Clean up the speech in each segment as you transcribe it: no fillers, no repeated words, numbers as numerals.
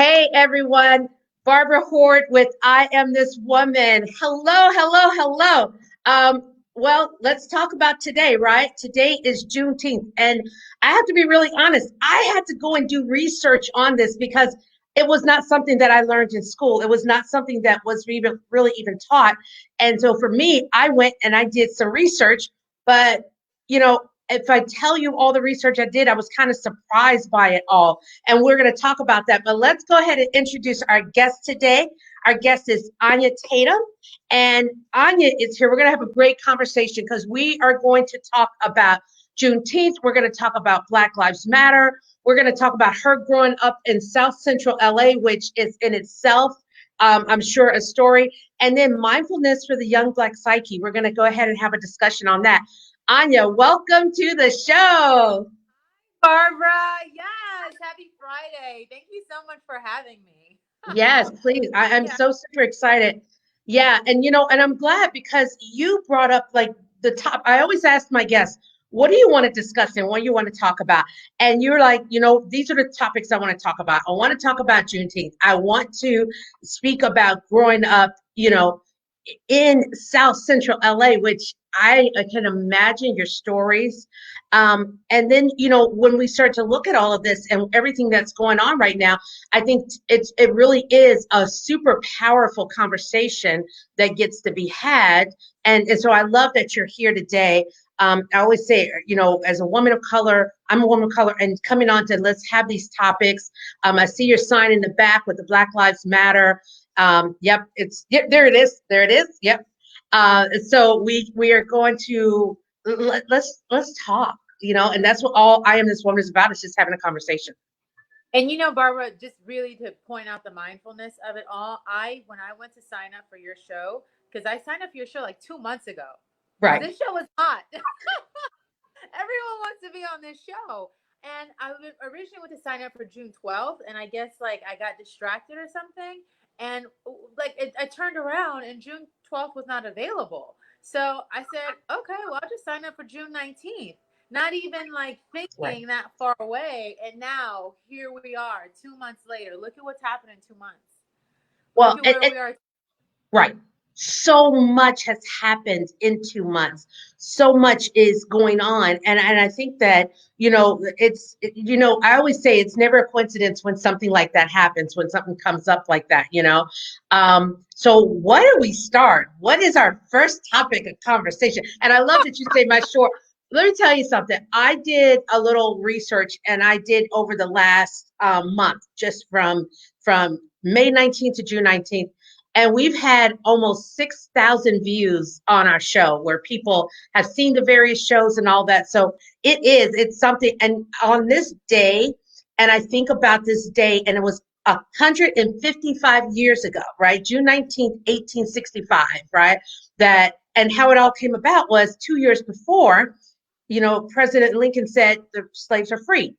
Hey everyone, Barbara Hort with I Am This Woman. Hello. Let's talk about today, right? Today is Juneteenth, and I have to be really honest. I had to go and do research on this because it was not something that I learned in school. It was not something that was even really even taught. And so for me, I went and I did some research, but if I tell you all the research I did, I was kind of surprised by it all, and we're going to talk about that. But let's go ahead and introduce our guest today. Our guest is Anya Tatum, and Anya is here. We're going to have a great conversation because we are going to talk about Juneteenth. We're going to talk about Black Lives Matter. We're going to talk about her growing up in South Central LA, which is in itself, I'm sure, a story. And then mindfulness for the young Black psyche. We're going to go ahead and have a discussion on that. Anya, welcome to the show. Barbara, yes, happy Friday. Thank you so much for having me. Yes, please. I'm Yeah. so super excited. Yeah, and I'm glad because you brought up like the top. I always ask my guests, what do you want to discuss and what do you want to talk about? And you're like, these are the topics I want to talk about. I want to talk about Juneteenth. I want to speak about growing up, in South Central LA, which I can imagine your stories. And then, when we start to look at all of this and everything that's going on right now, I think it really is a super powerful conversation that gets to be had. And so I love that you're here today. I always say, as a woman of color, I'm a woman of color, and coming on to let's have these topics. I see your sign in the back with the Black Lives Matter. Yep, there it is. There it is. Yep. So we are going to let's talk, and that's what all I Am This Woman is about, is just having a conversation. And Barbara, just really to point out the mindfulness of it all, when I went to sign up for your show, because I signed up for your show like 2 months ago, because Right. this show was hot. Everyone wants to be on this show. And originally went to sign up for June 12th, and I guess like I got distracted or something. And I turned around and June 12th was not available. So I said, okay, well, I'll just sign up for June 19th. Not even like Right. thinking that far away. And now here we are 2 months later. Look at what's happened in 2 months. Look Well, at where we are. right. So much has happened in 2 months. So much is going on. And I think that, I always say it's never a coincidence when something like that happens, when something comes up like that. So why do we start? What is our first topic of conversation? And I love that you say my short. Let me tell you something. I did a little research, and I did over the last month, just from May 19th to June 19th, and we've had almost 6,000 views on our show, where people have seen the various shows and all that. So it's something. And on this day, and I think about this day, and it was 155 years ago, right? June 19th, 1865, right? And how it all came about was 2 years before, President Lincoln said the slaves are free.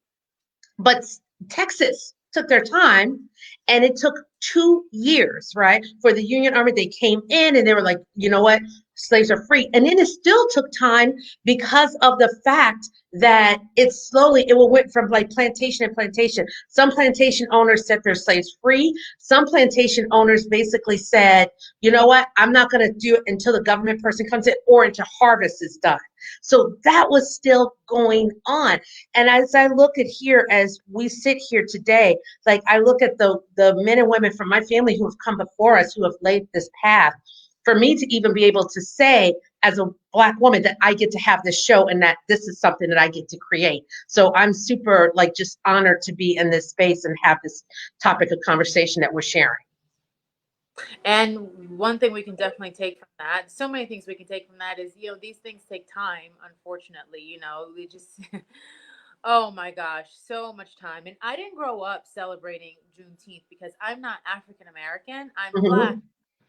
But Texas took their time, and it took 2 years, right? For the Union Army, they came in and they were like, you know what? Slaves are free. And then it still took time because of the fact that it went from like plantation to plantation. Some plantation owners set their slaves free. Some plantation owners basically said, you know what? I'm not going to do it until the government person comes in or until harvest is done. So that was still going on. And as I look at here, as we sit here today, like I look at the men and women from my family who have come before us, who have laid this path, for me to even be able to say as a Black woman that I get to have this show and that this is something that I get to create. So I'm super like just honored to be in this space and have this topic of conversation that we're sharing. And one thing we can definitely take from that, so many things we can take from that is, these things take time, unfortunately. We just, oh my gosh, so much time. And I didn't grow up celebrating Juneteenth because I'm not African American. I'm Black. Mm-hmm.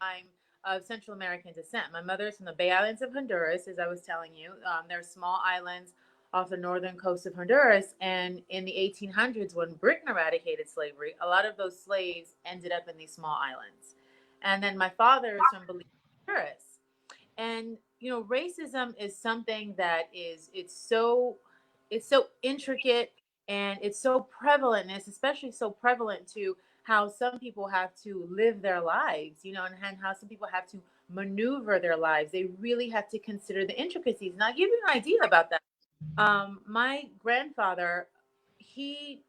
I'm of Central American descent. My mother is from the Bay Islands of Honduras, as I was telling you. They're small islands off the northern coast of Honduras. And in the 1800s, when Britain eradicated slavery, a lot of those slaves ended up in these small islands. And then my father is from Belize, Honduras. And racism is something that it's so intricate. And it's so prevalent, and it's especially so prevalent to how some people have to live their lives, and how some people have to maneuver their lives. They really have to consider the intricacies. And I'll give you an idea about that. My grandfather, he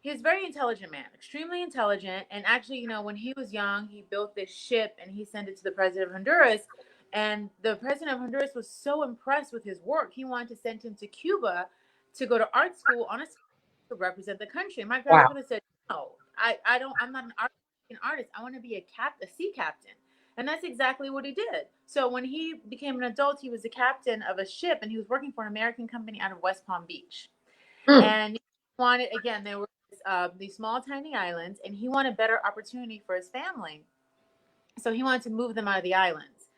he's a very intelligent man, extremely intelligent. And actually, when he was young, he built this ship and he sent it to the president of Honduras. And the president of Honduras was so impressed with his work, he wanted to send him to Cuba to go to art school on a to represent the country. And my Wow. grandfather said, "No, I don't. I'm not an artist. I want to be a sea captain." And that's exactly what he did. So when he became an adult, he was the captain of a ship, and he was working for an American company out of West Palm Beach. Mm, And he wanted, again, there were these small, tiny islands, and he wanted better opportunity for his family. So he wanted to move them out of the islands.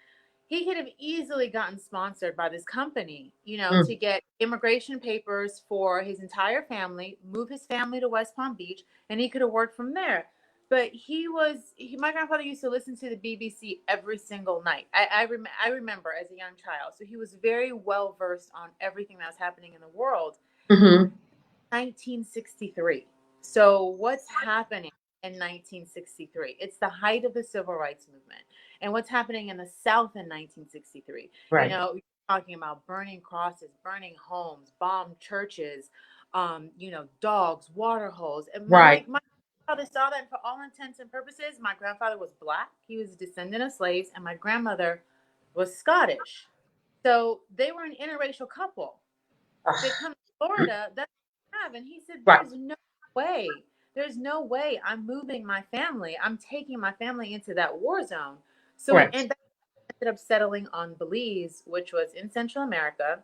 He could have easily gotten sponsored by this company, mm, to get immigration papers for his entire family, move his family to West Palm Beach, and he could have worked from there. But my grandfather used to listen to the BBC every single night. I remember as a young child. So he was very well versed on everything that was happening in the world. mm-hmm, 1963. So what's happening in 1963? It's the height of the civil rights movement. And what's happening in the South in 1963? right, You're talking about burning crosses, burning homes, bombed churches, dogs, water holes. And right. my father saw that, and for all intents and purposes, my grandfather was black. He was a descendant of slaves, and my grandmother was Scottish. So they were an interracial couple. They Ugh, come to Florida, that's what they have. And he said, right, there's no way I'm moving my family. I'm taking my family into that war zone. So he correct. ended up settling on Belize, which was in Central America,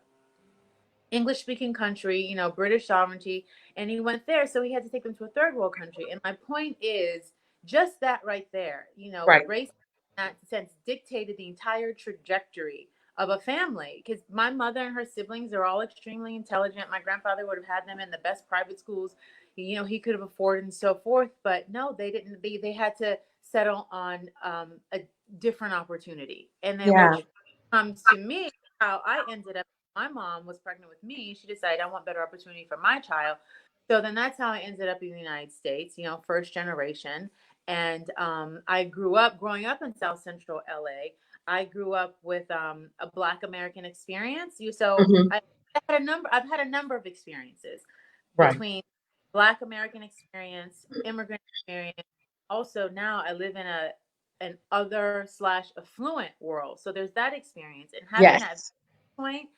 English speaking country, British sovereignty, and he went there. So he had to take them to a third world country. And my point is just that right there, Right. race in that sense dictated the entire trajectory of a family, because my mother and her siblings are all extremely intelligent. My grandfather would have had them in the best private schools, he could have afforded and so forth. But no, they didn't. They had to settle on a different opportunity. And then Yeah. which comes to me, how I ended up, my mom was pregnant with me. She decided I want better opportunity for my child. So then that's how I ended up in the United States, first generation. And growing up in South Central LA. I grew up with a Black American experience. Hmm. I've had a number of experiences Right. between Black American experience, immigrant experience. Also, now I live in an other slash affluent world. So there's that experience, and having that Yes. point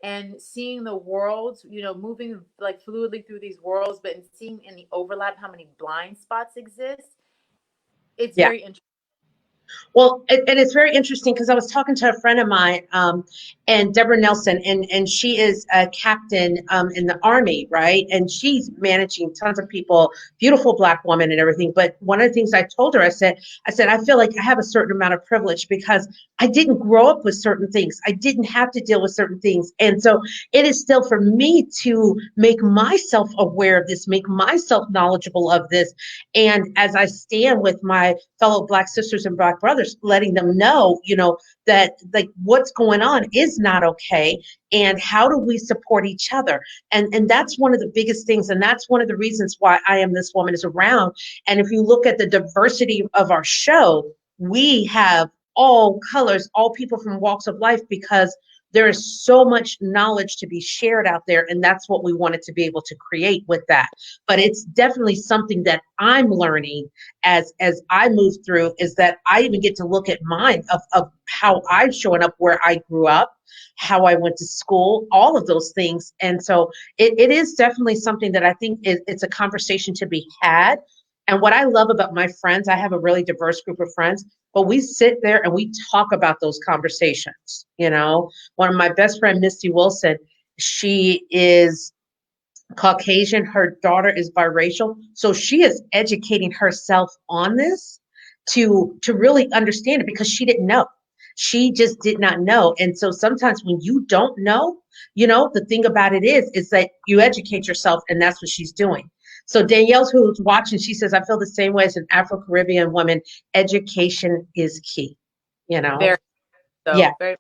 and seeing the worlds, moving like fluidly through these worlds, but seeing in the overlap how many blind spots exist. It's Yeah. very interesting. Well, and it's very interesting because I was talking to a friend of mine, and Deborah Nelson, and she is a captain in the Army, right? And she's managing tons of people, beautiful Black woman and everything. But one of the things I told her, I said, I feel like I have a certain amount of privilege because I didn't grow up with certain things. I didn't have to deal with certain things. And so it is still for me to make myself aware of this, make myself knowledgeable of this. And as I stand with my fellow Black sisters and Black brothers, letting them know, that like what's going on is not okay. And how do we support each other? And that's one of the biggest things. And that's one of the reasons why I Am This Woman is around. And if you look at the diversity of our show, we have all colors, all people from walks of life, because there is so much knowledge to be shared out there. And that's what we wanted to be able to create with that. But it's definitely something that I'm learning as I move through, is that I even get to look at mine of how I've shown up where I grew up, how I went to school, all of those things. And so it is definitely something that I think it's a conversation to be had. And what I love about my friends, I have a really diverse group of friends, but we sit there and we talk about those conversations. One of my best friend, Misty Wilson, she is Caucasian. Her daughter is biracial. So she is educating herself on this to really understand it, because she didn't know. She just did not know. And so sometimes when you don't know, the thing about it is that you educate yourself, and that's what she's doing. So Danielle, who's watching, she says, I feel the same way as an Afro-Caribbean woman. Education is key, you know? Very Yeah. so very.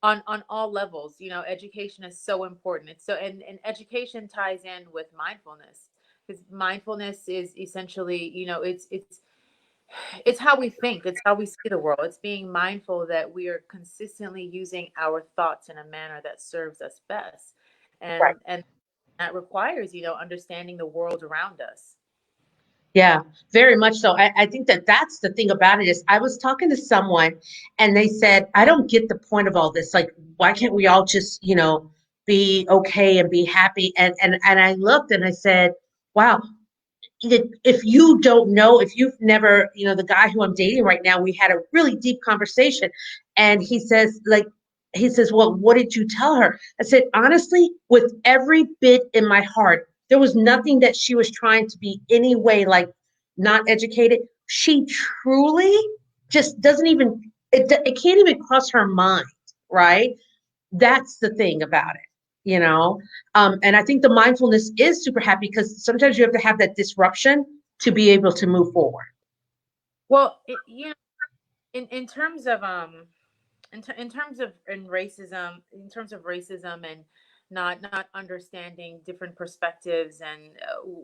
on all levels. Education is so important. It's so and education ties in with mindfulness, because mindfulness is essentially, it's how we think, it's how we see the world. It's being mindful that we are consistently using our thoughts in a manner that serves us best, Right. and that requires, understanding the world around us. Yeah, very much so. I think that that's the thing about it is I was talking to someone and they said, I don't get the point of all this. Like, why can't we all just, be okay and be happy? And I looked and I said, wow, if you don't know, if you've never, the guy who I'm dating right now, we had a really deep conversation and he says, well, what did you tell her? I said, honestly, with every bit in my heart, there was nothing that she was trying to be any way like not educated. She truly just doesn't even, it can't even cross her mind, right? That's the thing about it, you know? And I think the mindfulness is super happy because sometimes you have to have that disruption to be able to move forward. Well, in terms of in terms of in terms of racism and not understanding different perspectives and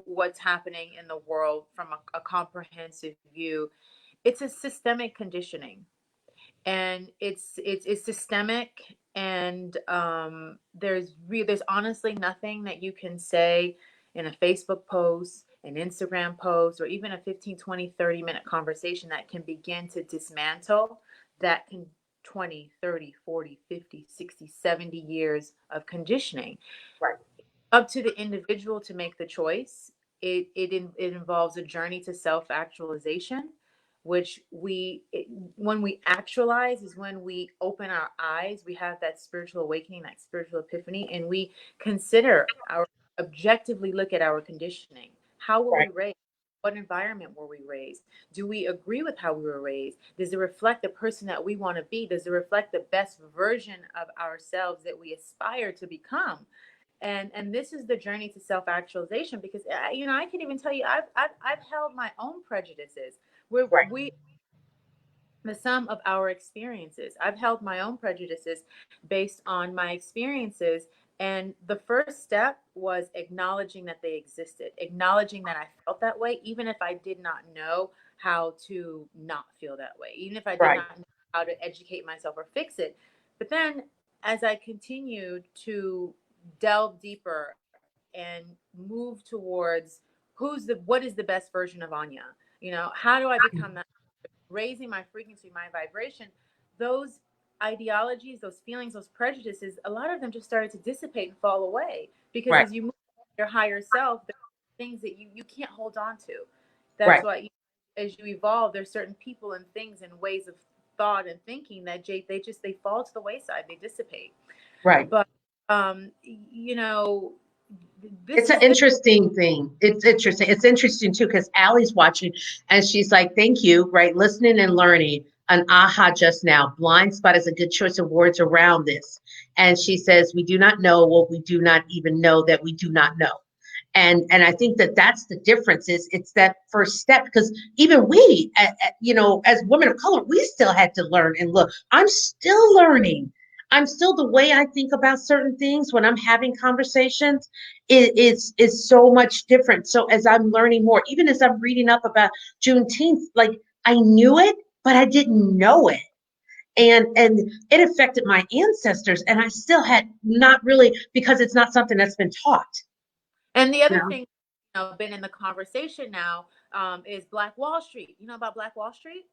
what's happening in the world from a comprehensive view, it's a systemic conditioning, and it's systemic. And there's honestly nothing that you can say in a Facebook post, an Instagram post, or even a 15, 20, 30 minute conversation that can begin to dismantle that can 20, 30, 40, 50, 60, 70 years of conditioning. Right, Up to the individual to make the choice. It involves a journey to self-actualization, which when we actualize is when we open our eyes, we have that spiritual awakening, that spiritual epiphany, and we consider our objectively look at our conditioning. How were right, we raised? What environment were we raised? Do we agree with how we were raised? Does it reflect the person that we want to be? Does it reflect the best version of ourselves that we aspire to become? And this is the journey to self-actualization, because I can even tell you, I've held my own prejudices, where right, we the sum of our experiences. I've held my own prejudices based on my experiences. And the first step was acknowledging that they existed, acknowledging that I felt that way, even if I did not know how to not feel that way, even if I did right, not know how to educate myself or fix it. But then as I continued to delve deeper and move towards what is the best version of Anya? How do I become that? Raising my frequency, my vibration, those ideologies, those feelings, those prejudices, a lot of them just started to dissipate and fall away, because right, as you move your higher self, there are things that you can't hold on to. That's right, why as you evolve, there's certain people and things and ways of thought and thinking that they fall to the wayside, they dissipate. right. But um, you know, It's this an is this. interesting thing. It's interesting. It's interesting too because Allie's watching and she's like, "Thank you, right? Listening and learning." An aha just now. Blind spot is a good choice of words around this. And she says, "We do not know what we do not even know that we do not know." And I think that that's the difference is it's that first step because even we as women of color we still had to learn and look. I'm still learning. I'm still the way I think about certain things when I'm having conversations is so much different. So as I'm learning more, even as I'm reading up about Juneteenth, like I knew it but I didn't know it, and it affected my ancestors and I still had not really because it's not something that's been taught. And the You other know? thing, been in the conversation now, is Black Wall Street. You know about Black Wall Street?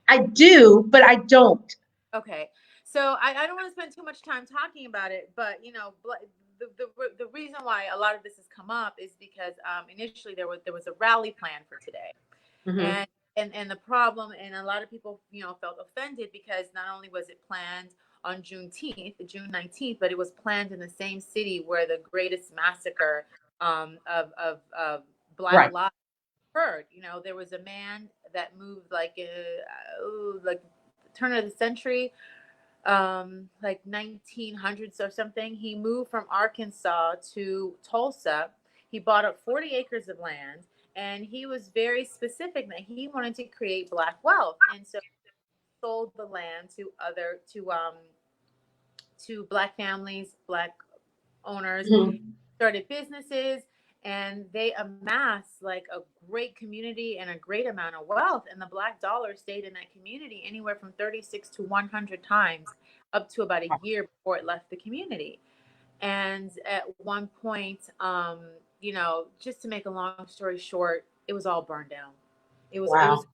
I do, but I don't. Okay, so I don't want to spend too much time talking about it, but the reason why a lot of this has come up is because initially there was a rally plan for today, Hmm. and and the problem, and a lot of people felt offended because not only was it planned on Juneteenth, June 19th, but it was planned in the same city where the greatest massacre of Black Right, lives occurred. There was a man that moved like turn of the century, like 1900s or something. He moved from Arkansas to Tulsa. He bought up 40 acres of land, and he was very specific that he wanted to create black wealth, and so sold the land to to Black families, Black owners, Mhm. started businesses, and they amassed like a great community and a great amount of wealth. And the Black dollar stayed in that community anywhere from 36 to 100 times, up to about a year before it left the community. And at one point, just to make a long story short, it was all burned down. It was it Wow.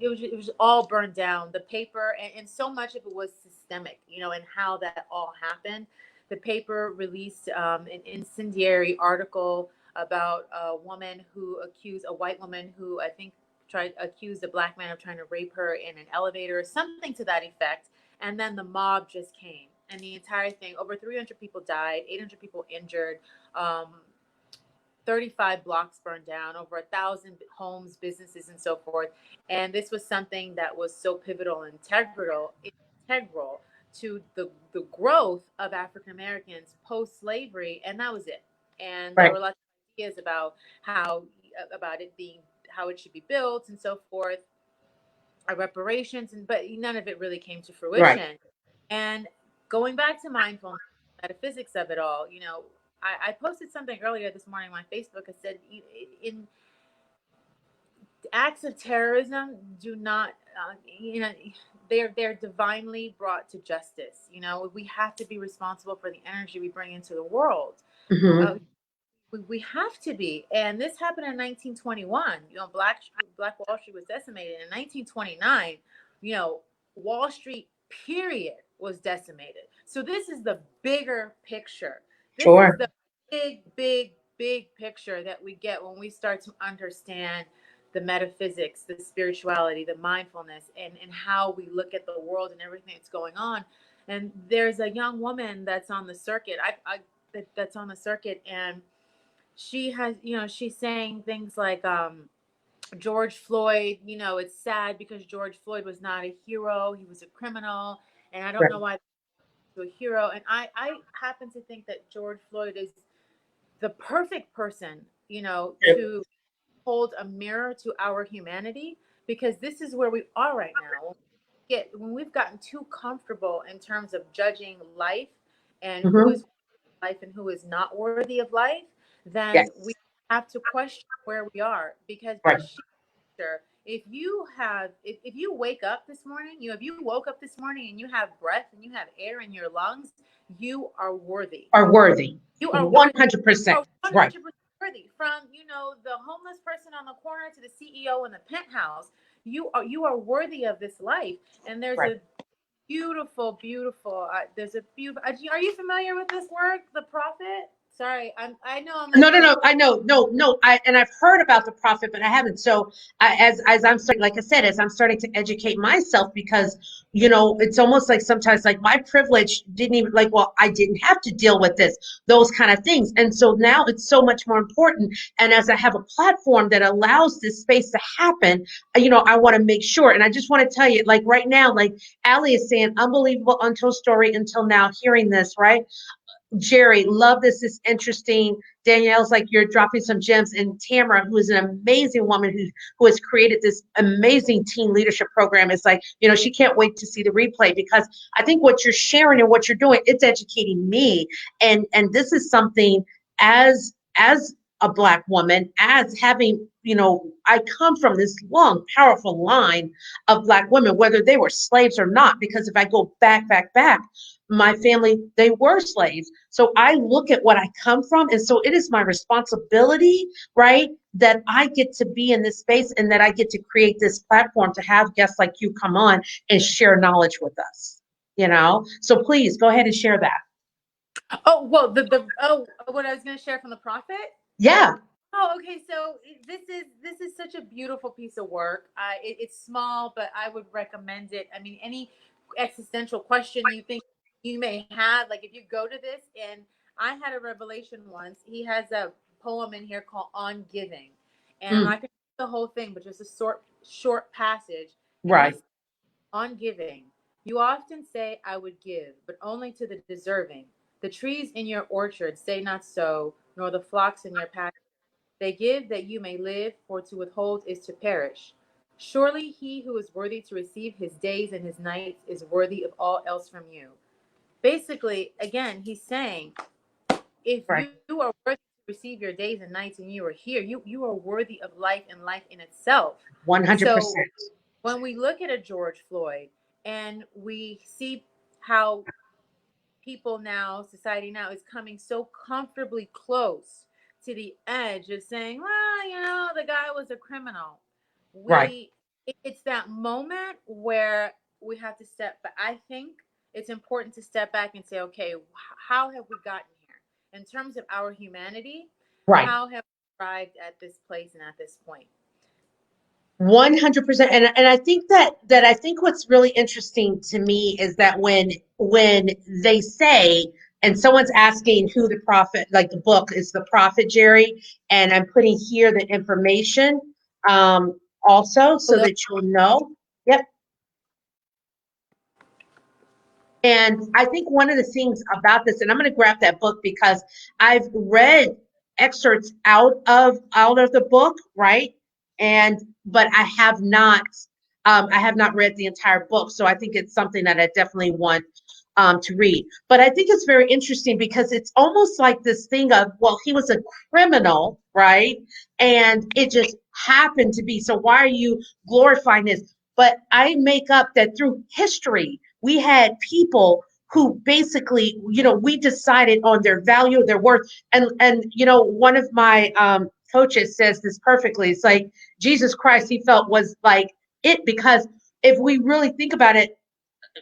was it was all burned down. The paper, and so much of it was systemic, and how that all happened. The paper released an incendiary article about a woman who accused a white woman who I think tried accused a Black man of trying to rape her in an elevator, something to that effect. And then the mob just came, and the entire thing. Over 300 people died, 800 people injured. Um, 35 blocks burned down, over 1,000 homes, businesses, and so forth. And this was something that was so pivotal and integral to the growth of African Americans post slavery. And that was it. And there Right. were lots of ideas about about it being, how it should be built and so forth, reparations, but none of it really came to Right. fruition. And going back to mindfulness, metaphysics of it all, I posted something earlier this morning on my Facebook. I said, in acts of terrorism, do not, they're divinely brought to justice. We have to be responsible for the energy we bring into the world. Uh, Hmm. we have to be. And this happened in 1921. Black Wall Street was decimated in 1929. Wall Street period was decimated. So this is the bigger picture. This is Sure. the big, big, big picture that we get when we start to understand the metaphysics, the spirituality, the mindfulness, and how we look at the world and everything that's going on. And there's a young woman that's on the circuit. That's on the circuit, and she has, she's saying things like, George Floyd, it's sad because George Floyd was not a hero. He was a criminal. And I don't Right. know why he's a hero. And I happen to think that George Floyd is the perfect person, Yep. to hold a mirror to our humanity, because this is where we are right now. When we've gotten too comfortable in terms of judging life and who Hmm. is life and who is not worthy of life, then we Yes. have to question where we are. Because by Right. sheer nature, if you wake up this morning, if you woke up this morning and you have breath and you have air in your lungs, you are worthy. Are worthy. You are worthy. You 100%. are Right. 100% worthy. From the homeless person on the corner to the CEO in the penthouse, you are worthy of this life. And there's Right. a beautiful, beautiful. There's a beautiful. Are you familiar with this work, the prophet? Sorry, I know I'm No, like no, butchering. no. I know. No, no. I've heard about the prophet, but I haven't. So as I'm starting, like I said, as I'm starting to educate myself, because it's almost like sometimes like my privilege didn't even like. Well, I didn't have to deal with those kind of things, and so now it's so much more important. And as I have a platform that allows this space to happen, I want to make sure. And I just want to tell you, like right now, like Ali is saying, unbelievable untold story until now. Hearing this, right? Jerry, love this. Is interesting. Danielle's like you're dropping some gems, and Tamara, who is an amazing woman who has created this amazing teen leadership program, is like she can't wait to see the replay, because I think what you're sharing and what you're doing, it's educating me, and this is something as a Black woman, as having I come from this long, powerful line of Black women, whether they were slaves or not, because if I go back, my family, they were slaves. So I look at what I come from. And so it is my responsibility, right, that I get to be in this space and that I get to create this platform to have guests like you come on and share knowledge with us. So please go ahead and share that. Oh well, what I was going to share from the prophet. Yeah. Oh, okay. So this is such a beautiful piece of work. It's small, but I would recommend it. I mean, any existential question you think you may have, like if you go to this, and I had a revelation once. He has a poem in here called "On Giving," and I'm Mm, not going to read the whole thing, but just a short passage. And right. he's on giving. You often say, "I would give, but only to the deserving. The trees in your orchard say not so, nor the flocks in your pasture. They give that you may live, for to withhold is to perish. Surely he who is worthy to receive his days and his nights is worthy of all else from you." basically, again, he's saying, if Right. you are worthy to receive your days and nights and you are here, you are worthy of life and life in itself. So 100%. when we look at a George Floyd and we see how people now, society now is coming so comfortably close to the edge of saying, well, the guy was a criminal. Right. It's that moment where we have to step back. I think it's important to step back and say, okay, how have we gotten here? In terms of our humanity, Right. how have we arrived at this place and at this point? 100%. And I think that I think what's really interesting to me is that when they say, and someone's asking who the prophet, like the book is the prophet, Jerry, and I'm putting here the information also so Hello? that you'll know. Yep. And I think one of the things about this, and I'm going to grab that book because I've read excerpts out of the book, right? And but I have not read the entire book. So I think it's something that I definitely want to read. But I think it's very interesting because it's almost like this thing of, well, he was a criminal, right? And it just happened to be. So why are you glorifying this? But I make up that through history, we had people who basically, we decided on their value, their worth. And one of my coaches says this perfectly. It's like Jesus Christ, he felt was like it, because if we really think about it,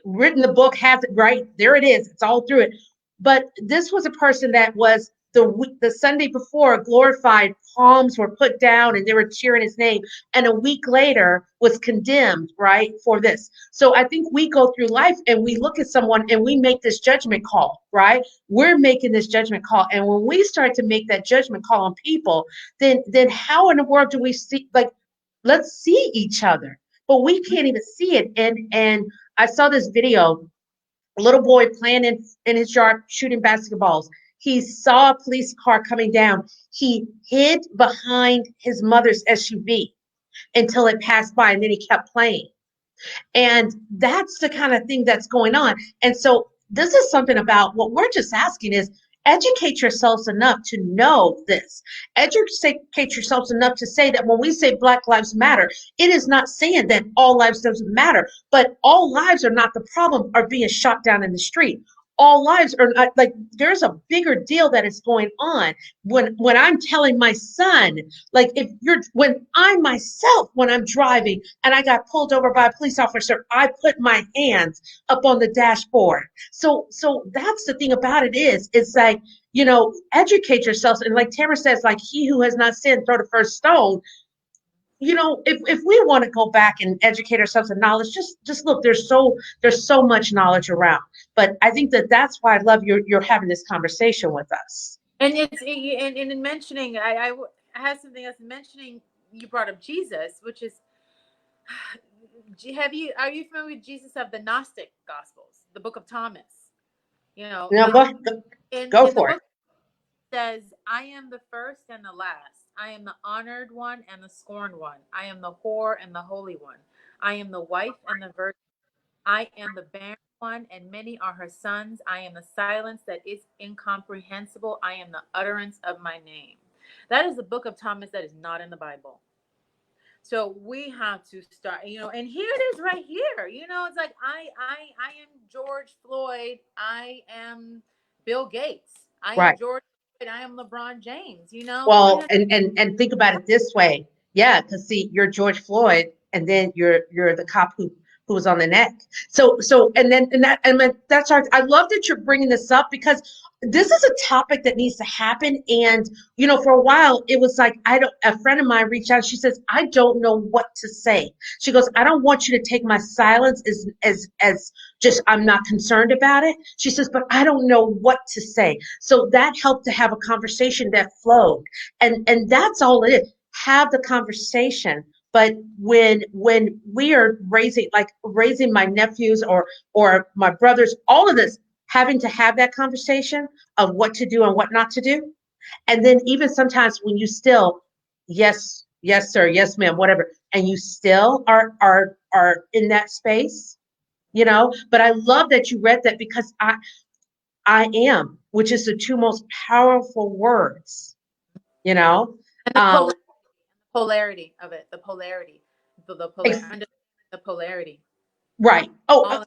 written the book, has it right there, it is, it's all through it. But this was a person that was the Sunday before glorified, palms were put down and they were cheering his name, and a week later was condemned, right, for this. So I think we go through life and we look at someone and we make this judgment call, right? We're making this judgment call, and when we start to make that judgment call on people, then how in the world do we see, like, let's see each other, but we can't even see it. And I saw this video, a little boy playing in his yard shooting basketballs. He saw a police car coming down. He hid behind his mother's SUV until it passed by, and then he kept playing. And that's the kind of thing that's going on. And so this is something about what we're just asking is, educate yourselves enough to know this. Educate yourselves enough to say that when we say Black Lives Matter, it is not saying that all lives doesn't matter, but all lives are not the problem are being shot down in the street. All lives are not, like, there's a bigger deal that is going on. When I'm telling my son, like, when I myself, when I'm driving and I got pulled over by a police officer, I put my hands up on the dashboard. So that's the thing about it is, it's like, educate yourselves. And like Tamara says, like, he who has not sinned, throw the first stone. If we want to go back and educate ourselves in knowledge, just look, there's so much knowledge around. But I think that's why I love you're having this conversation with us. And in mentioning, I have something else in mentioning. You brought up Jesus, which is, are you familiar with Jesus of the Gnostic Gospels, the Book of Thomas? Now go In the for it. book it says, I am the first and the last. I am the honored one and the scorned one. I am the whore and the holy one. I am the wife and the virgin. I am the barren one, and many are her sons. I am the silence that is incomprehensible. I am the utterance of my name. That is the book of Thomas that is not in the Bible. So we have to start, and here it is right here. It's like I am George Floyd. I am Bill Gates. I am Right. George Floyd. I am LeBron James. One Well, has and think about it this way. Yeah, because see, you're George Floyd, and then you're the cop who was on the neck. So that's our. I love that you're bringing this up because this is a topic that needs to happen. And for a while, it was like, I don't. A friend of mine reached out. She says, I don't know what to say. She goes, I don't want you to take my silence as just, I'm not concerned about it. She says, but I don't know what to say. So that helped to have a conversation that flowed. And that's all it is. Have the conversation. But when we are raising my nephews or my brothers, all of this, having to have that conversation of what to do and what not to do. And then even sometimes when you still, yes, sir, yes, ma'am, whatever, and you still are in that space. But I love that you read that because I am, which is the two most powerful words, you know? And Um, polarity of it, the polarity, ex- understand the polarity. right. Oh, All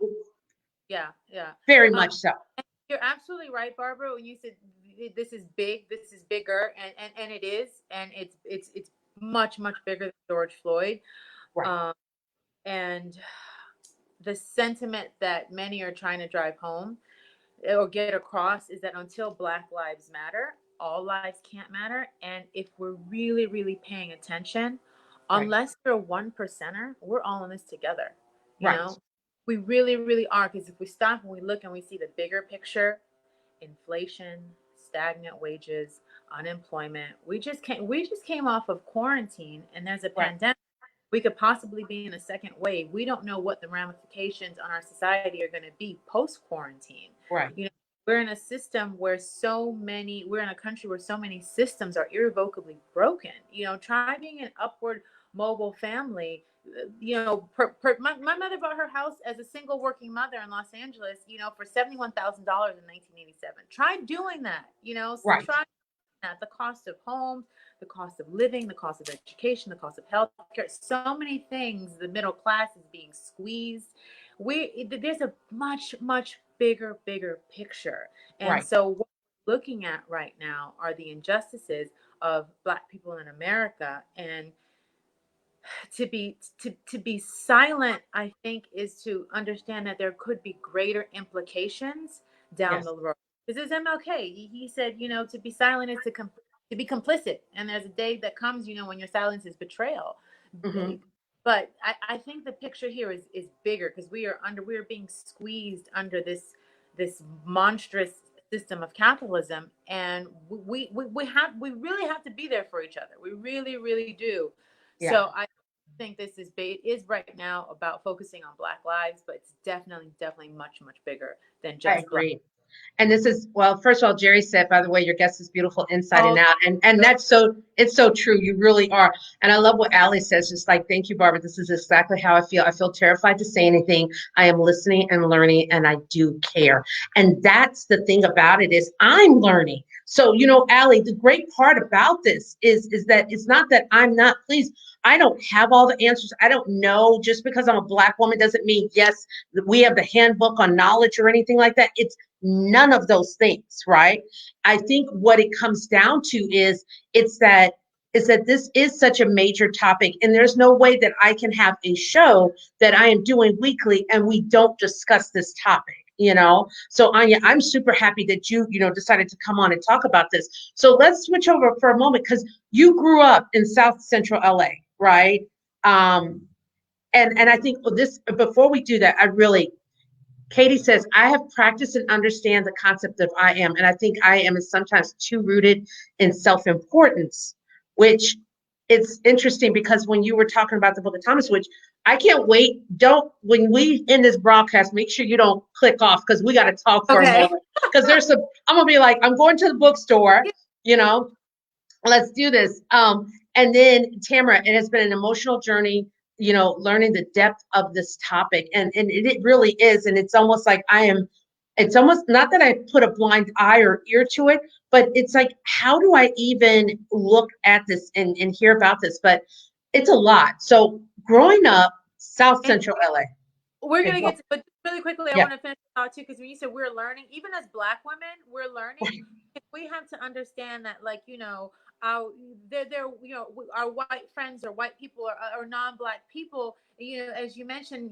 yeah, yeah. very Um, much so. you're absolutely right, Barbara, when you said this is big, this is bigger, and it is, and it's much much bigger than George Floyd. Right, Um, and the sentiment that many are trying to drive home or get across is that until Black lives matter, all lives can't matter. And if we're really, really paying attention, right, unless you're a one percenter, we're all in this together. You right, know, we really, really are. Because if we stop and we look and we see the bigger picture, inflation, stagnant wages, unemployment, we just came off of quarantine, and there's a right, pandemic. We could possibly be in a second wave. We don't know what the ramifications on our society are going to be post quarantine. right, You know, we're in a system where we're in a country where so many systems are irrevocably broken. You know, try being an upward mobile family. You know, my mother bought her house as a single working mother in Los Angeles, you know, for $71,000 in 1987. Try doing that, you know, right, try at the cost of homes, the cost of living, the cost of education, the cost of health care, so many things. The middle class is being squeezed. There's a much, much bigger picture. And right. so what we're looking at right now are the injustices of Black people in America. And to be silent, I think, is to understand that there could be greater implications down Yes. the road. This is MLK. He said, you know, to be silent is to be complicit, and there's a day that comes, you know, when your silence is betrayal. Hmm. But I think the picture here is bigger, because we are being squeezed under this monstrous system of capitalism, and we really have to be there for each other. We really, really do. Yeah. So I think it is right now about focusing on Black lives, but it's definitely much much bigger than I just Black. agree. And this is, well, first of all, Jerry said, by the way, your guest is beautiful inside and Oh, out. And that's so, it's so true. You really are. And I love what Allie says, just like, thank you, Barbara. This is exactly how I feel. I feel terrified to say anything. I am listening and learning, and I do care. And that's the thing about it, is I'm learning. So, Allie, the great part about this is that it's not that I'm not pleased. I don't have all the answers. I don't know. Just because I'm a Black woman doesn't mean, yes, we have the handbook on knowledge or anything like that. It's none of those things, right? I think what it comes down to it's that this is such a major topic, and there's no way that I can have a show that I am doing weekly and we don't discuss this topic. So Anya, I'm super happy that you decided to come on and talk about this. So let's switch over for a moment, because you grew up in South Central LA, right? um and I think this, before we do that, Katie says, I have practiced and understand the concept of I am. And I think I am is sometimes too rooted in self-importance, which it's interesting, because when you were talking about the Book of Thomas, which I can't wait. When we end this broadcast, make sure you don't click off, because we got to talk for a okay. moment. Because I'm going to be like, I'm going to the bookstore, you know, let's do this. And then Tamara, it has been an emotional journey, learning the depth of this topic. And it really is. And it's almost like it's almost not that I put a blind eye or ear to it, but it's like, how do I even look at this and hear about this? But it's a lot. So growing up, South And Central LA. we're Okay, gonna get go. to, but really quickly, I Yeah. want to finish the thought too, because when you said we're learning, even as Black women, we're learning. We have to understand that, like, you know, our they're you know, our white friends or white people or non-Black people. You know, as you mentioned,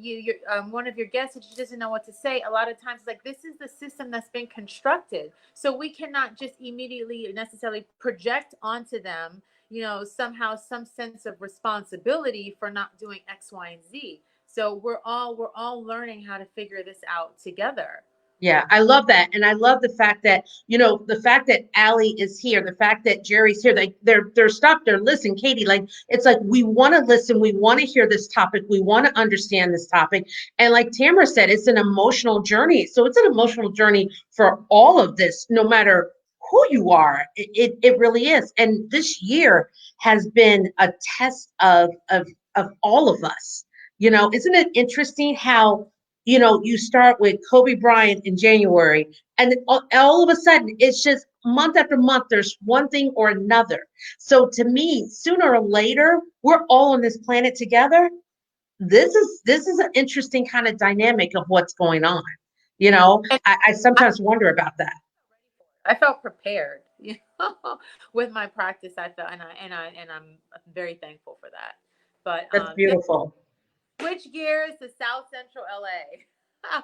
one of your guests said she doesn't know what to say. A lot of times, like, this is the system that's been constructed, so we cannot just immediately necessarily project onto them, you know, somehow some sense of responsibility for not doing X, Y, and Z. So we're all learning how to figure this out together. Yeah, I love that. And I love the fact that Allie is here, the fact that Jerry's here, they're stopped, they're listening. Katie, like, it's like, we want to listen, we want to hear this topic, we want to understand this topic. And like Tamara said, it's an emotional journey. So it's an emotional journey for all of this, no matter who you are. It really is. And this year has been a test of all of us. Isn't it interesting how you start with Kobe Bryant in January, and then all of a sudden, it's just month after month, there's one thing or another. So to me, sooner or later, we're all on this planet together. This is an interesting kind of dynamic of what's going on. And I I, sometimes wonder about that. I felt prepared, with my practice. I felt, and I'm very thankful for that. But That's just beautiful. switch gears to South Central LA.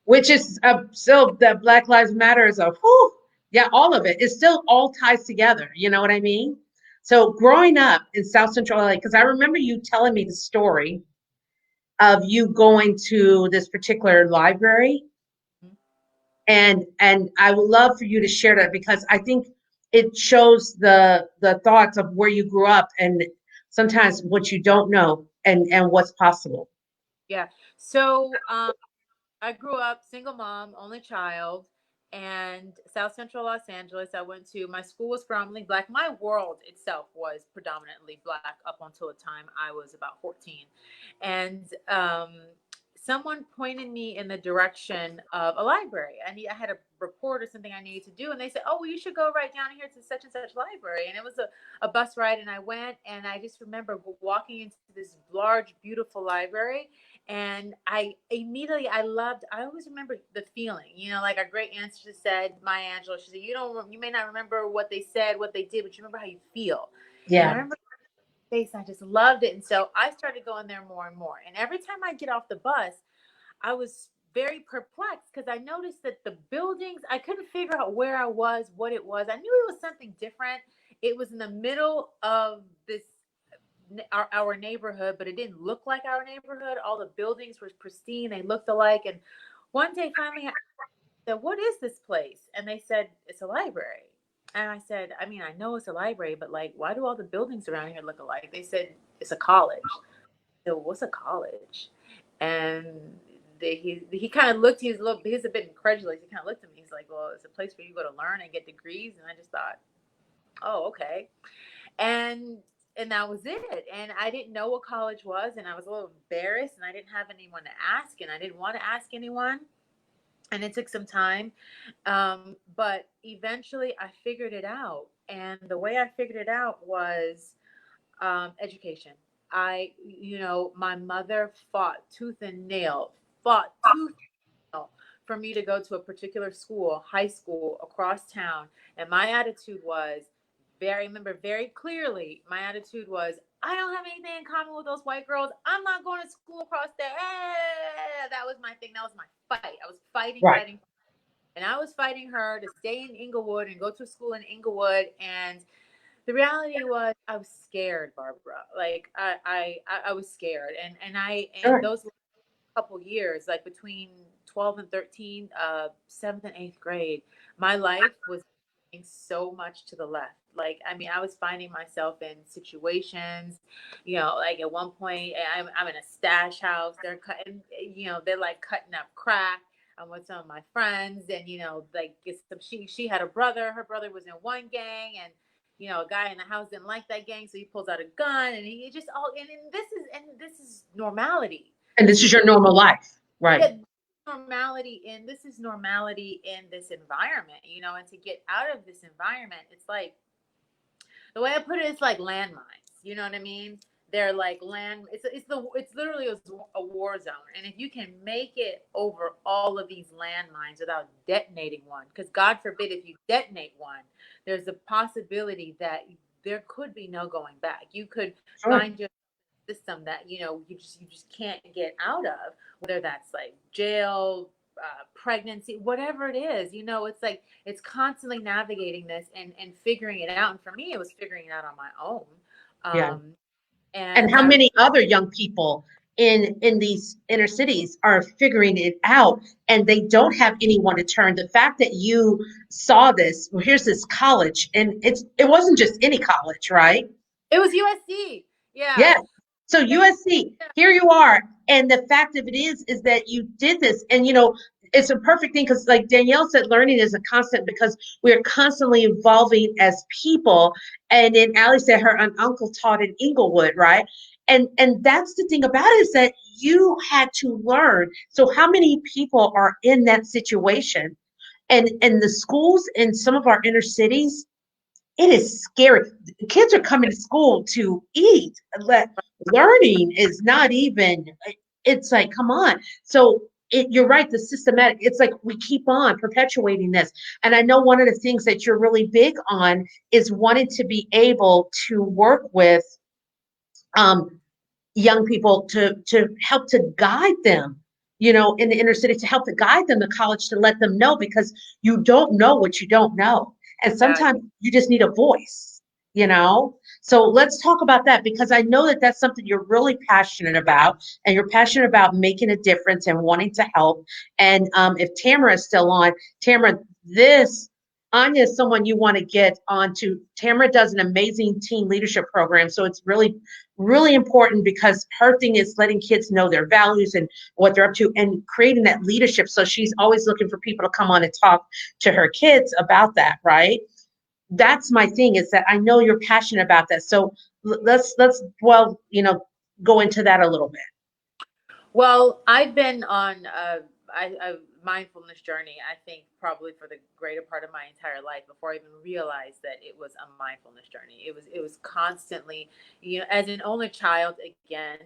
Which is still that Black Lives Matter is a whew, yeah, all of it. It still all ties together. You know what I mean? So growing up in South Central LA, because I remember you telling me the story of you going to this particular library, and I would love for you to share that because I think it shows the thoughts of where you grew up and sometimes what you don't know and what's possible. Yeah. So I grew up single mom, only child, and South Central Los Angeles. I went to my school was predominantly black. My world itself was predominantly black up until the time I was about 14, and someone pointed me in the direction of a library. I had a report or something I needed to do, and they said, "Oh, well, you should go right down here to such and such library." And it was a bus ride, and I went, and I just remember walking into this large, beautiful library, and I always remember the feeling, like our great ancestor said, Maya Angelou, she said, you may not remember what they said, what they did, but you remember how you feel. And I Yeah. remember the face, I just loved it. And so I started going there more and more. And every time I get off the bus, I was very perplexed because I noticed that the buildings, I couldn't figure out where I was, what it was. I knew it was something different. It was in the middle of this our neighborhood, but it didn't look like our neighborhood. All the buildings were pristine; they looked alike. And one day, finally, I said, "What is this place?" And they said, "It's a library." And I said, "I mean, I know it's a library, but like, why do all the buildings around here look alike?" They said, "It's a college." So, what's a college? And he kind of looked. He's a bit incredulous. He kind of looked at me. He's like, "Well, it's a place where you go to learn and get degrees." And I just thought, "Oh, okay." and and that was it. And I didn't know what college was, and I was a little embarrassed, and I didn't have anyone to ask, and I didn't want to ask anyone, and it took some time. But eventually I figured it out, and the way I figured it out was education. My mother fought tooth and nail, fought tooth for me to go to a particular school, high school across town. And my attitude was I remember very clearly, my attitude was, I don't have anything in common with those white girls. I'm not going to school across there. That was my thing. That was my fight. I was fighting, Right. fighting. And I was fighting her to stay in Inglewood and go to school in Inglewood. And the reality was I was scared, Barbara. Like I was scared. And Sure. those couple years, like between 12 and 13, seventh and eighth grade, my life was so much to the left. Like, I mean, I was finding myself in situations, like at one point, I'm in a stash house. They're cutting, they're like cutting up crack. I'm with some of my friends, and like she had a brother. Her brother was in one gang, and a guy in the house didn't like that gang, so he pulls out a gun, and he just all and this is normality. And This this is is your normal life. Right. yeah, this is normality in this environment, and to get out of this environment, it's like the way I put it, it's like landmines. You know what I mean? They're like it's literally a war zone, and if you can make it over all of these landmines without detonating one, because God forbid if you detonate one, there's a possibility that there could be no going back. You could Sure. find your system that you just can't get out of, whether that's like jail, pregnancy, whatever it is. It's like it's constantly navigating this and figuring it out. And for me, it was figuring it out on my own. Yeah. um And and how I many other young people in these inner cities are figuring it out and they don't have anyone to turn. The fact that you saw this, well, here's this college, and it wasn't just any college, right? It was USC. Yeah. Yes. So USC, here you are. And the fact of it is that you did this. And, it's a perfect thing because, like Danielle said, learning is a constant because we're constantly evolving as people. And then Allie said her uncle taught in Inglewood, right? And that's the thing about it, is that you had to learn. So how many people are in that situation? And the schools in some of our inner cities, it is scary. Kids are coming to school to eat. Learning is not even, it's like, come on. So you're right, the systematic, it's like we keep on perpetuating this. And I know one of the things that you're really big on is wanting to be able to work with um, young people to help to guide them, in the inner city, to help to guide them to college, to let them know, because you don't know what you don't know, and Yeah. sometimes you just need a voice. So let's talk about that, because I know that that's something you're really passionate about, and you're passionate about making a difference and wanting to help. And if Tamara is still on, Tamara, this Anya is someone you want to get onto. Tamara does an amazing team leadership program, so it's really, really important, because her thing is letting kids know their values and what they're up to, and creating that leadership. So she's always looking for people to come on and talk to her kids about that, right? That's my thing, is that I know you're passionate about that. So let's well, go into that a little bit. Well, I've been on a mindfulness journey, I think, probably for the greater part of my entire life before I even realized that it was a mindfulness journey. It was constantly, as an only child, again,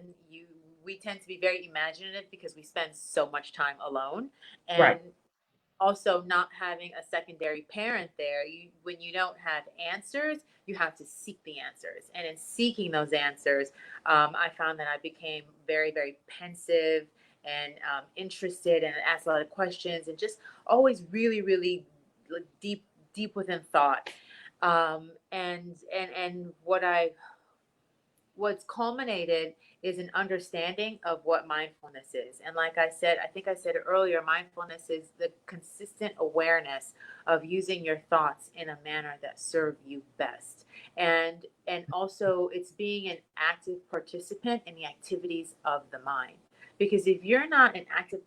we tend to be very imaginative because we spend so much time alone. Right. And also not having a secondary parent there, when you don't have answers, you have to seek the answers, and in seeking those answers, I found that I became very, very pensive and interested, and asked a lot of questions, and just always really, really like, deep within thought. And what's culminated is an understanding of what mindfulness is. And like I said, I think I said it earlier, mindfulness is the consistent awareness of using your thoughts in a manner that serve you best. And also it's being an active participant in the activities of the mind. Because if you're not an active,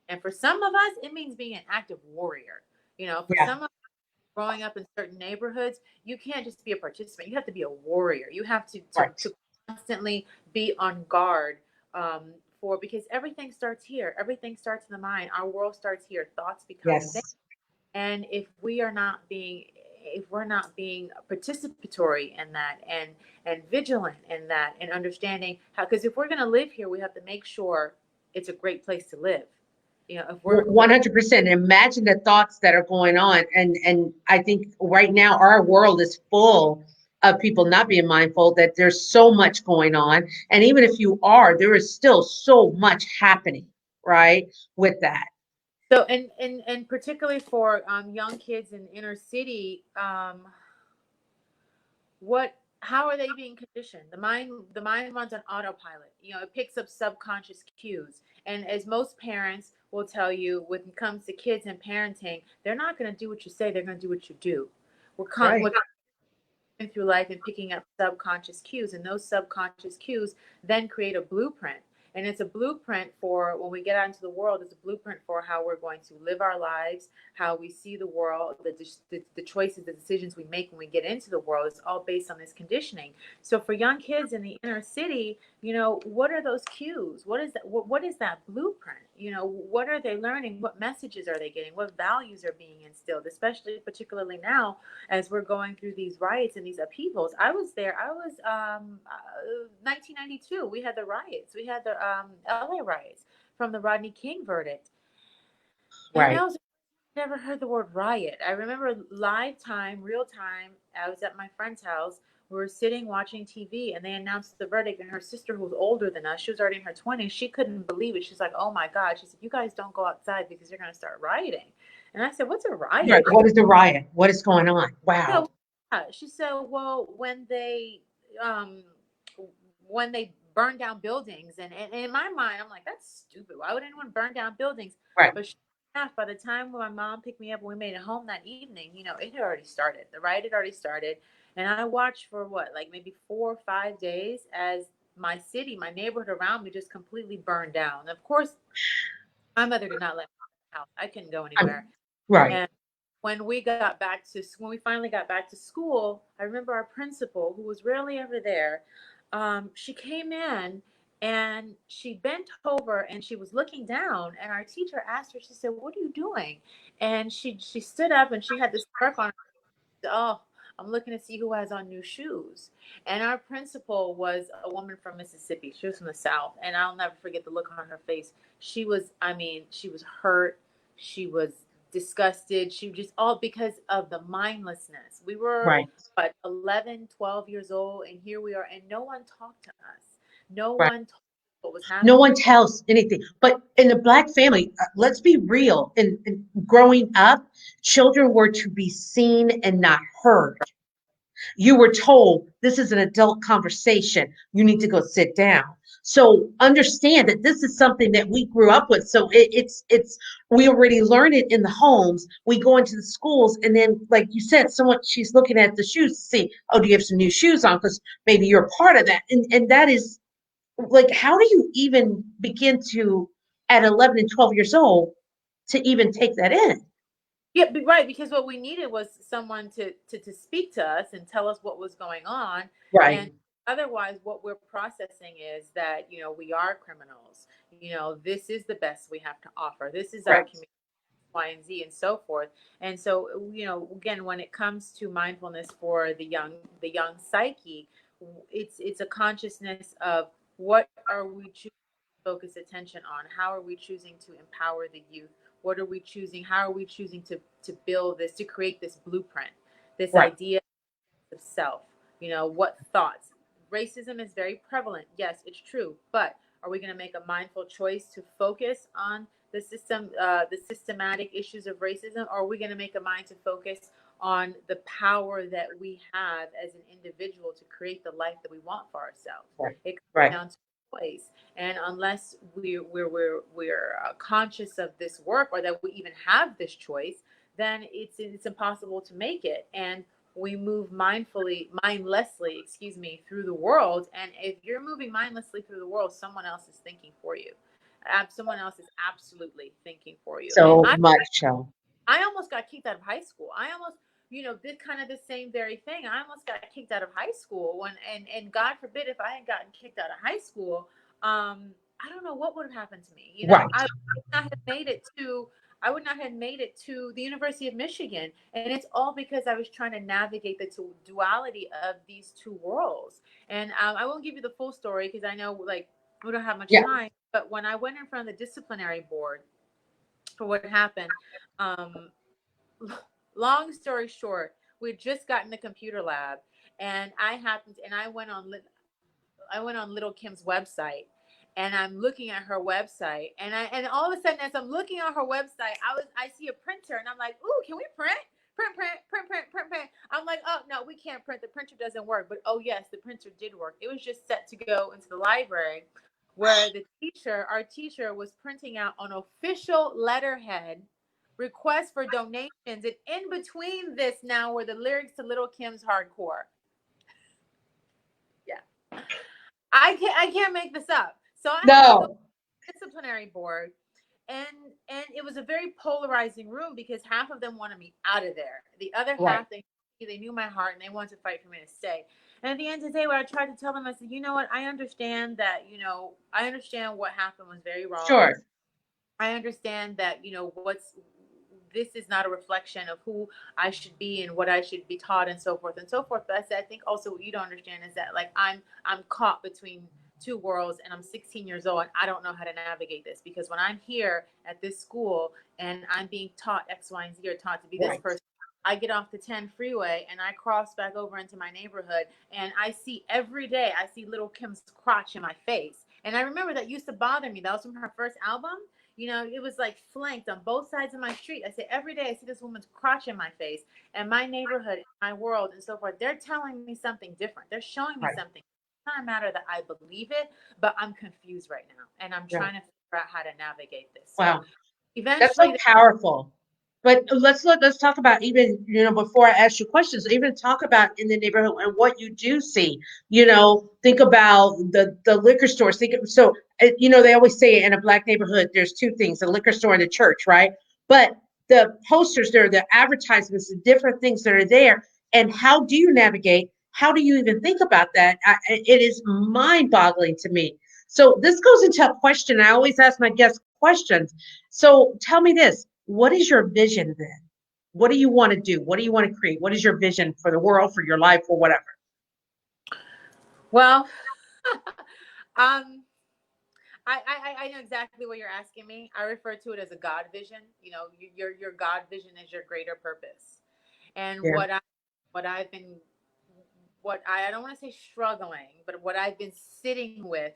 and for some of us, it means being an active warrior. For Yeah. some of growing up in certain neighborhoods, you can't just be a participant. You have to be a warrior. You have Right. to constantly be on guard, because everything starts here. Everything starts in the mind. Our world starts here. Thoughts become things. Yes. And if we're not being participatory in that, and vigilant in that, and understanding how, because if we're going to live here, we have to make sure it's a great place to live. If we're 100%. Imagine the thoughts that are going on. And I think right now our world is full of people not being mindful, that there's so much going on. And even if you are, there is still so much happening, right? With that. So, and particularly for young kids in inner city, what how are they being conditioned? The mind runs on autopilot. It picks up subconscious cues. And as most parents will tell you, when it comes to kids and parenting, they're not going to do what you say, they're going to do what you do. Right. We're through life and picking up subconscious cues, and those subconscious cues then create a blueprint. And it's a blueprint for when we get out into the world. It's a blueprint for how we're going to live our lives, how we see the world, the choices, the decisions we make when we get into the world. It's all based on this conditioning. So for young kids in the inner city, what are those cues? What is that blueprint? What are they learning? What messages are they getting? What values are being instilled? Especially, particularly now, as we're going through these riots and these upheavals. I was there. I was 1992. We had the riots. We had the LA riots from the Rodney King verdict. And Right. that was never heard the word riot. I remember live time, real time. I was at my friend's house. We were sitting watching TV, and they announced the verdict. And her sister, who was older than us, she was already in her 20s. She couldn't believe it. She's like, "Oh my God!" She said, "You guys don't go outside because you're going to start rioting." And I said, "What's a Right. riot?" What is the riot? What is going on? Yeah, Wow. she said, well, um, when they burn down buildings, and in my mind, I'm like, that's stupid. Why would anyone burn down buildings? Right. But sure enough, by the time when my mom picked me up and we made it home that evening, it had already started. The riot had already started, and I watched for what, like maybe 4 or 5 days as my city, my neighborhood around me just completely burned down. And of course, my mother did not let me out of the house. I couldn't go anywhere. Right. And when we finally got back to school, I remember our principal, who was rarely ever there, She came in and she bent over and she was looking down, and our teacher asked her, she said, "What are you doing?" And she stood up and she had this smirk on her. Oh, I'm looking to see who has on new shoes. And our principal was a woman from Mississippi. She was from the South. And I'll never forget the look on her face. She was, I mean, she was hurt. She was disgusted. She just all because of the mindlessness. We were, Right. what, 11, 12 years old. And here we are. And no one talked to us. No Right. one told us what was No happening. one tells anything. But in the Black family, let's be real. In growing up, children were to be seen and not heard. You were told this is an adult conversation. You need to go sit down. So understand that this is something that we grew up with. So it's we already learn it in the homes. We go into the schools, and then, like you said, someone she's looking at the shoes to see, oh, do you have some new shoes on? Because maybe you're part of that, and that is like, how do you even begin to at 11 and 12 years old to even take that in? Yeah, right. Because what we needed was someone to speak to us and tell us what was going on. And Right. otherwise, what we're processing is that, we are criminals. This is the best we have to offer. This is our Correct. community, Y and Z, and so forth. And so, again, when it comes to mindfulness for the young psyche, it's a consciousness of what are we choosing to focus attention on? How are we choosing to empower the youth? What are we choosing? How are we choosing to build this, to create this blueprint, this Right. idea of self? What thoughts? Racism is very prevalent. Yes, it's true. But are we going to make a mindful choice to focus on the systematic issues of racism, or are we going to make a mind to focus on the power that we have as an individual to create the life that we want for ourselves? Right. It comes Right. down to choice, and unless we're conscious of this work, or that we even have this choice, then it's impossible to make it. And we move mindlessly, excuse me, through the world. And if you're moving mindlessly through the world, someone else is thinking for you. Someone else is absolutely thinking for you. And So I much so. I almost got kicked out of high school. I almost, did kind of the same very thing. I almost got kicked out of high school and God forbid if I had gotten kicked out of high school, I don't know what would have happened to me. Right. I would not have made it to I would not have made it to the University of Michigan. And it's all because I was trying to navigate the duality of these two worlds. And I won't give you the full story because I know, like, we don't have much Yeah. time. But when I went in front of the disciplinary board for what happened, um, long story short, we'd just gotten the computer lab, and I went on Little Kim's website, and I'm looking at her website, and all of a sudden, as I'm looking at her website, I see a printer, and I'm like, "Ooh, can we print? Print, print, print, print, print, print." I'm like, "Oh no, we can't print. The printer doesn't work." But oh yes, the printer did work. It was just set to go into the library, where our teacher, was printing out on official letterhead requests for donations, and in between this now were the lyrics to Little Kim's Hardcore. Yeah, I can't make this up. So I had to go to No. the disciplinary board, and it was a very polarizing room because half of them wanted me out of there. The other Right. half, they knew my heart and they wanted to fight for me to stay. And at the end of the day, what I tried to tell them, I said, you know what? I understand that, I understand what happened was very wrong. Sure. I understand that, this is not a reflection of who I should be and what I should be taught and so forth and so forth. But I said, I think also what you don't understand is that, like, I'm caught between two worlds, and I'm 16 years old and I don't know how to navigate this, because when I'm here at this school and I'm being taught X, Y, and Z, or taught to be this Right. person, I get off the 10 freeway and I cross back over into my neighborhood, and I see every day, I see Little Kim's crotch in my face. And I remember that used to bother me. That was from her first album. It was like flanked on both sides of my street. I say every day I see this woman's crotch in my face, and my neighborhood, my world, and so forth. They're telling me something different. They're showing me Right. something. It's not a matter that I believe it, but I'm confused right now, and I'm Yeah. trying to figure out how to navigate this. So Wow. That's so eventually, powerful. But let's talk about, even, before I ask you questions, even talk about in the neighborhood and what you do see. Think about the liquor stores. They always say in a Black neighborhood there's two things: the liquor store and the church, right? But the posters there, the advertisements, the different things that are there, and how do you navigate? How do you even think about that? It is mind boggling to me. So this goes into a question. I always ask my guests questions. So tell me this, what is your vision then? What do you want to do? What do you want to create? What is your vision for the world, for your life, or whatever? Well, um, I know exactly what you're asking me. I refer to it as a God vision. You know, your God vision is your greater purpose. And Yeah. what I've been what I don't want to say struggling, but what I've been sitting with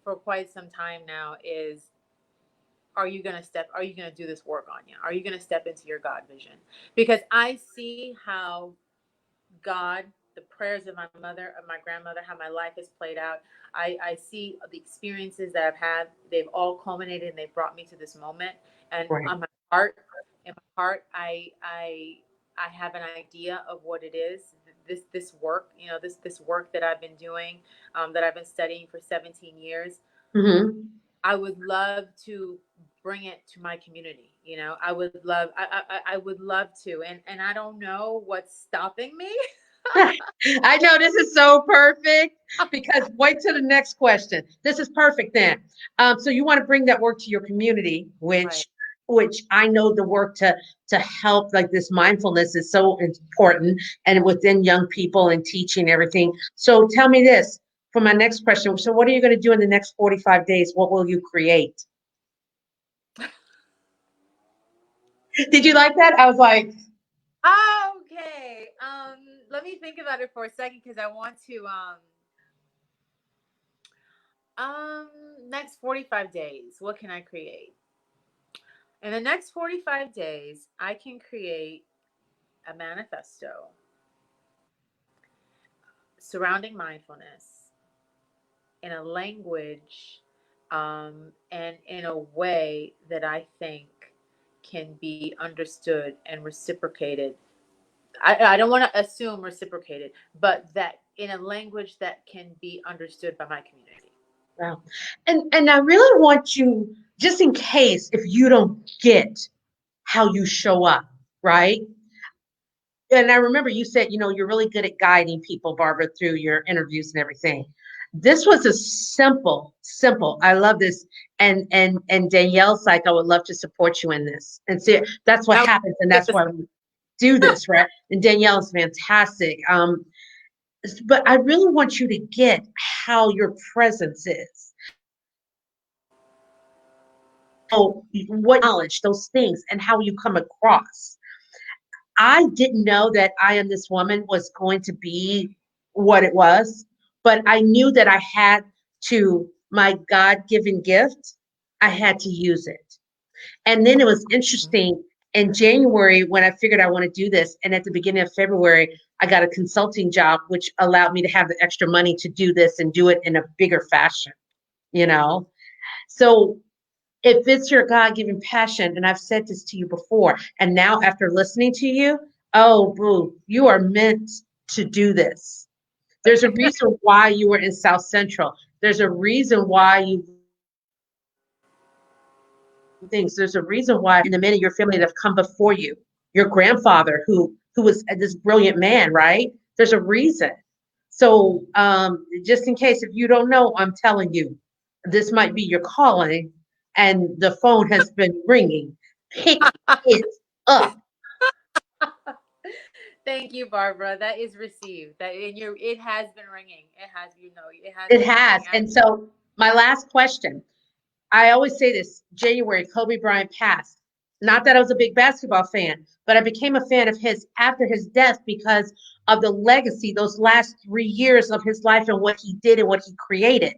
for quite some time now is, are you going to do this work, Anya? Are you going to step into your God vision? Because I see how God, the prayers of my mother, of my grandmother, how my life has played out. I see the experiences that I've had. They've all culminated and they've brought me to this moment. And Right. on my heart, in my heart, I have an idea of what it is. This work, you know, this work that I've been doing, that I've been studying for 17 years. Hmm. I would love to bring it to my community. You know, I would love to, and I don't know what's stopping me. I know this is so perfect because wait till the next question. This is perfect then. So you want to bring that work to your community, Right. which I know the work to help like this mindfulness is so important and within young people and teaching everything. So tell me this for my next question. So what are you going to do in the next 45 days? What will you create? Did you like that? I was like, Okay. Let me think about it for a second because I want to. Next 45 days, what can I create? In the next 45 days, I can create a manifesto surrounding mindfulness in a language, and in a way that I think can be understood and reciprocated. I don't want to assume reciprocated, but that in a language that can be understood by my community. wow. And I really want you, just in case if you don't get how you show up, right? And I remember you said, you're really good at guiding people, Barbara, through your interviews and everything. This was a simple. I love this. And Danielle's like, I would love to support you in this. And see, that's what Now, happens, and that's why we do this, right? And Danielle's fantastic. But I really want you to get how your presence is. Oh, what knowledge, those things, and how you come across. I didn't know that I Am This Woman was going to be what it was, but I knew that I had to, my God given gift, I had to use it. And then it was interesting in January when I figured I want to do this. And at the beginning of February, I got a consulting job, which allowed me to have the extra money to do this and do it in a bigger fashion, you know? So if it's your God given passion, and I've said this to you before, and now after listening to you, oh, boo, you are meant to do this. There's a reason why you were in South Central. There's a reason why you things. There's a reason why in the men of your family that have come before you, your grandfather who was this brilliant man, right? There's a reason. So just in case if you don't know, I'm telling you, this might be your calling, and the phone has been ringing. Pick it up. thank you, Barbara. That is received. That and you it has been ringing. It has, it has It been ringing. has. And so my last question, I always say this, January, Kobe Bryant passed. Not that I was a big basketball fan, but I became a fan of his after his death because of the legacy, those last 3 years of his life and what he did and what he created.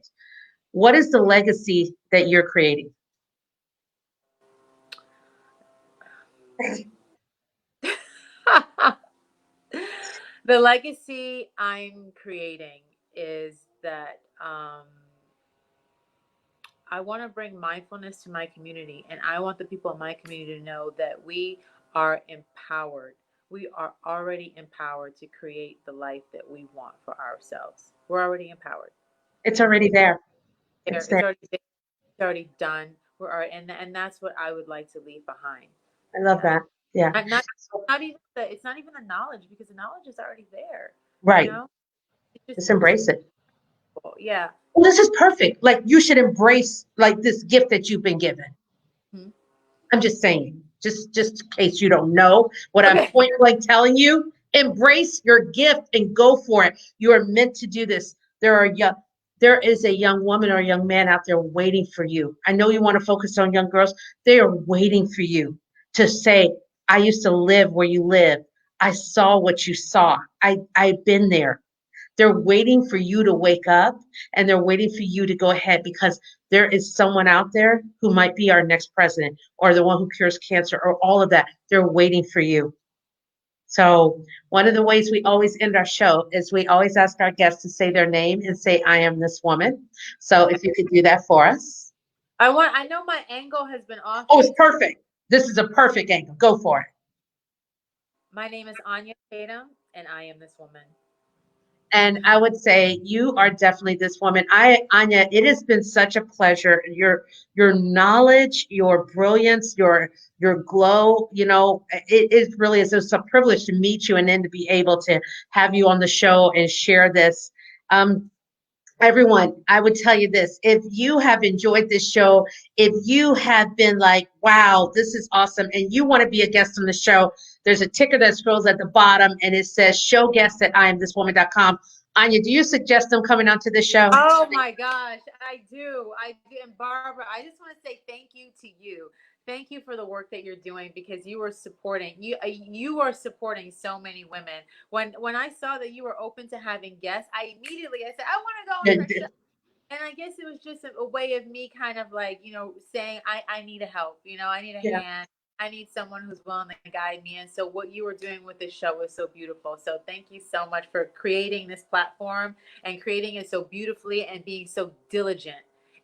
What is the legacy that you're creating? The legacy I'm creating is that, I want to bring mindfulness to my community, and I want the people in my community to know that we are empowered. We are already empowered to create the life that we want for ourselves. We're already empowered. It's already there. There, It's there. it's already there. It's already done. We're already, and that's what I would like to leave behind. I You love know, that. Yeah. not not even the, it's not even the knowledge because the knowledge is already there. You Right. know, Just embrace it. cool. Yeah. Well, this is perfect. Like you should embrace like this gift that you've been given. Mhm. I'm just saying, just in case you don't know what I'm Okay. point blank telling you, embrace your gift and go for it. You are meant to do this. There is a young woman or a young man out there waiting for you. I know you want to focus on young girls. They are waiting for you to say, I used to live where you live. I saw what you saw. I've been there. They're waiting for you to wake up and they're waiting for you to go ahead because there is someone out there who might be our next president or the one who cures cancer or all of that. They're waiting for you. So, one of the ways we always end our show is we always ask our guests to say their name and say, I am this woman. So, if you could do that for us. I know my angle has been off Oh, it's because perfect. This is a perfect angle. Go for it. my name is Anya Tatum and I am this woman. And I would say you are definitely this woman. Anya, it has been such a pleasure. Your knowledge, your brilliance, your glow, it really is. It's a privilege to meet you and then to be able to have you on the show and share this. Um, Everyone, I would tell you this. If you have enjoyed this show, if you have been like, wow, this is awesome, and you want to be a guest on the show, there's a ticker that scrolls at the bottom and it says show guest at iamthiswoman.com. Anya, do you suggest them coming onto the show? Oh my gosh, I do. I do. And Barbara, I just want to say thank you to you. Thank you for the work that you're doing because you are supporting you are supporting so many women. When I saw that you were open to having guests, I said I want to go on her show. And I guess it was just a way of me kind of like, saying I need a help, I need a Yeah. hand. I need someone who's willing to guide me. And so what you were doing with this show was so beautiful. So thank you so much for creating this platform and creating it so beautifully and being so diligent.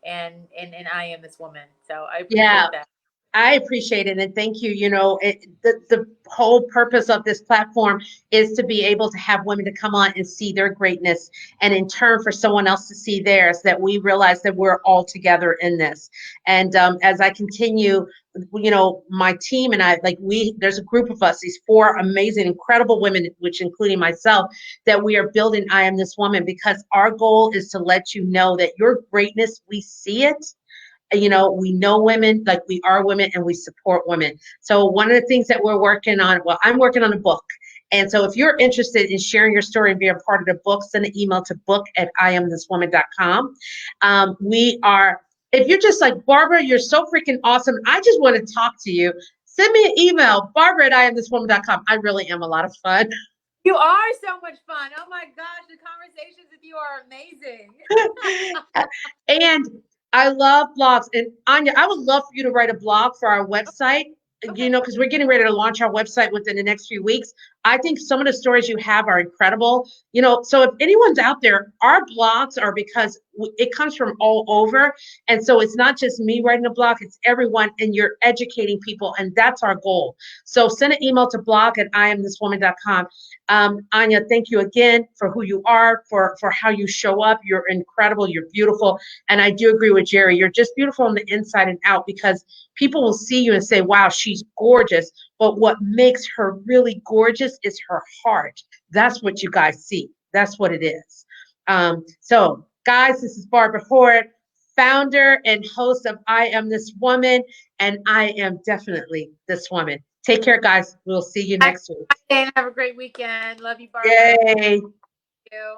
And I am this woman. So I Yeah. appreciate that. I appreciate it and thank you. The whole purpose of this platform is to be able to have women to come on and see their greatness, and in turn for someone else to see theirs. That we realize that we're all together in this. And as I continue, my team and I, there's a group of us, these four amazing, incredible women, which including myself, that we are building I Am This Woman because our goal is to let you know that your greatness, we see it. We know women, like we are women and we support women. So one of the things that we're working on, well, I'm working on a book. And so if you're interested in sharing your story and being a part of the book, send an email to book@iamthiswoman.com. If you're just like, Barbara, you're so freaking awesome. I just want to talk to you. Send me an email, Barbara@iamthiswoman.com. I really am a lot of fun. You are so much fun. Oh my gosh, the conversations with you are amazing. And I love blogs. And Anya, I would love for you to write a blog for our website, Okay. because we're getting ready to launch our website within the next few weeks. I think some of the stories you have are incredible. So if anyone's out there, our blogs are because it comes from all over. And so it's not just me writing a blog, it's everyone, and you're educating people. And that's our goal. So send an email to blog@iamthiswoman.com. Anya, thank you again for who you are, for how you show up. You're incredible. You're beautiful. And I do agree with Jerry. You're just beautiful on the inside and out because people will see you and say, wow, she's gorgeous. But what makes her really gorgeous is her heart. That's what you guys see. That's what it is. So, guys, this is Barbara Hort, founder and host of I Am This Woman, and I am definitely this woman. Take care, guys. We'll see you next week. And have a great weekend. Love you, Barbara. Yay. Thank you.